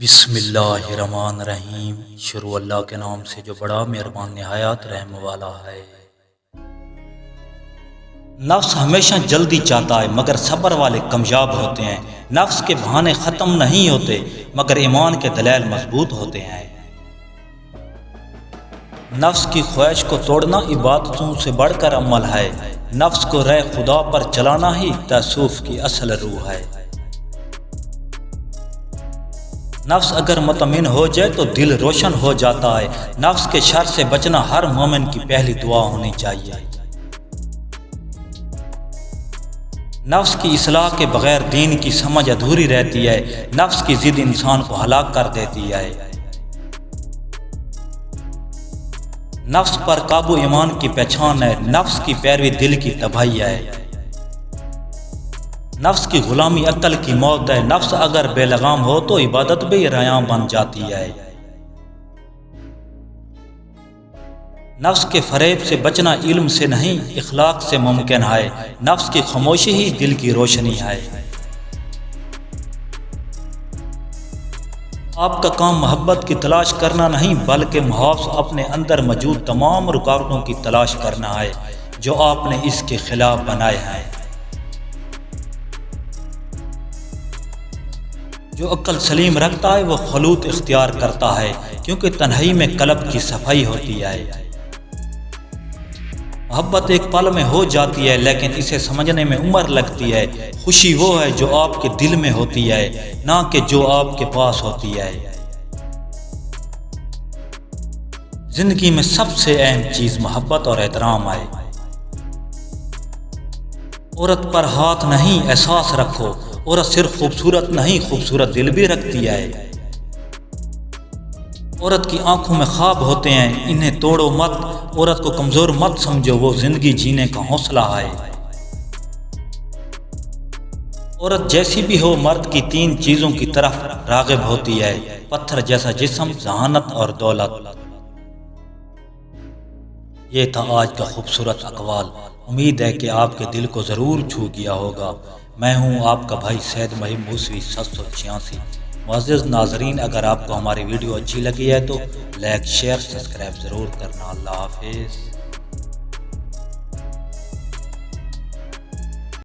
بسم اللہ الرحمن الرحیم۔ شروع اللہ کے نام سے جو بڑا مہربان نہایت رحم والا ہے۔ نفس ہمیشہ جلدی چاہتا ہے مگر صبر والے کامیاب ہوتے ہیں۔ نفس کے بہانے ختم نہیں ہوتے مگر ایمان کے دلائل مضبوط ہوتے ہیں۔ نفس کی خواہش کو توڑنا عبادتوں سے بڑھ کر عمل ہے۔ نفس کو رائے خدا پر چلانا ہی تصوف کی اصل روح ہے۔ نفس اگر مطمئن ہو جائے تو دل روشن ہو جاتا ہے۔ نفس کے شر سے بچنا ہر مومن کی پہلی دعا ہونی چاہیے۔ نفس کی اصلاح کے بغیر دین کی سمجھ ادھوری رہتی ہے۔ نفس کی ضد انسان کو ہلاک کر دیتی ہے۔ نفس پر قابو ایمان کی پہچان ہے۔ نفس کی پیروی دل کی تباہی ہے۔ نفس کی غلامی عقل کی موت ہے۔ نفس اگر بے لگام ہو تو عبادت بھی ریاں بن جاتی ہے۔ نفس کے فریب سے بچنا علم سے نہیں اخلاق سے ممکن ہے۔ نفس کی خاموشی ہی دل کی روشنی ہے۔ آپ کا کام محبت کی تلاش کرنا نہیں بلکہ محافظ اپنے اندر موجود تمام رکاوٹوں کی تلاش کرنا ہے جو آپ نے اس کے خلاف بنائے ہیں۔ جو عقل سلیم رکھتا ہے وہ خلوت اختیار کرتا ہے کیونکہ تنہائی میں قلب کی صفائی ہوتی ہے۔ محبت ایک پل میں ہو جاتی ہے لیکن اسے سمجھنے میں عمر لگتی ہے۔ خوشی وہ ہے جو آپ کے دل میں ہوتی ہے نہ کہ جو آپ کے پاس ہوتی ہے۔ زندگی میں سب سے اہم چیز محبت اور احترام ہے۔ عورت پر ہاتھ نہیں احساس رکھو۔ عورت صرف خوبصورت نہیں خوبصورت دل بھی رکھتی ہے۔ عورت کی آنکھوں میں خواب ہوتے ہیں، انہیں توڑو مت۔ عورت کو کمزور مت سمجھو، وہ زندگی جینے کا حوصلہ ہے۔ عورت جیسی بھی ہو مرد کی تین چیزوں کی طرف راغب ہوتی ہے: پتھر جیسا جسم، ذہانت اور دولت۔ یہ تھا آج کا خوبصورت اقوال۔ امید ہے کہ آپ کے دل کو ضرور چھو گیا ہوگا۔ میں ہوں آپ کا بھائی سید مہی موسوی 786۔ معزز ناظرین، اگر آپ کو ہماری ویڈیو اچھی لگی ہے تو لائک شیئر سبسکرائب ضرور کرنا۔ اللہ حافظ۔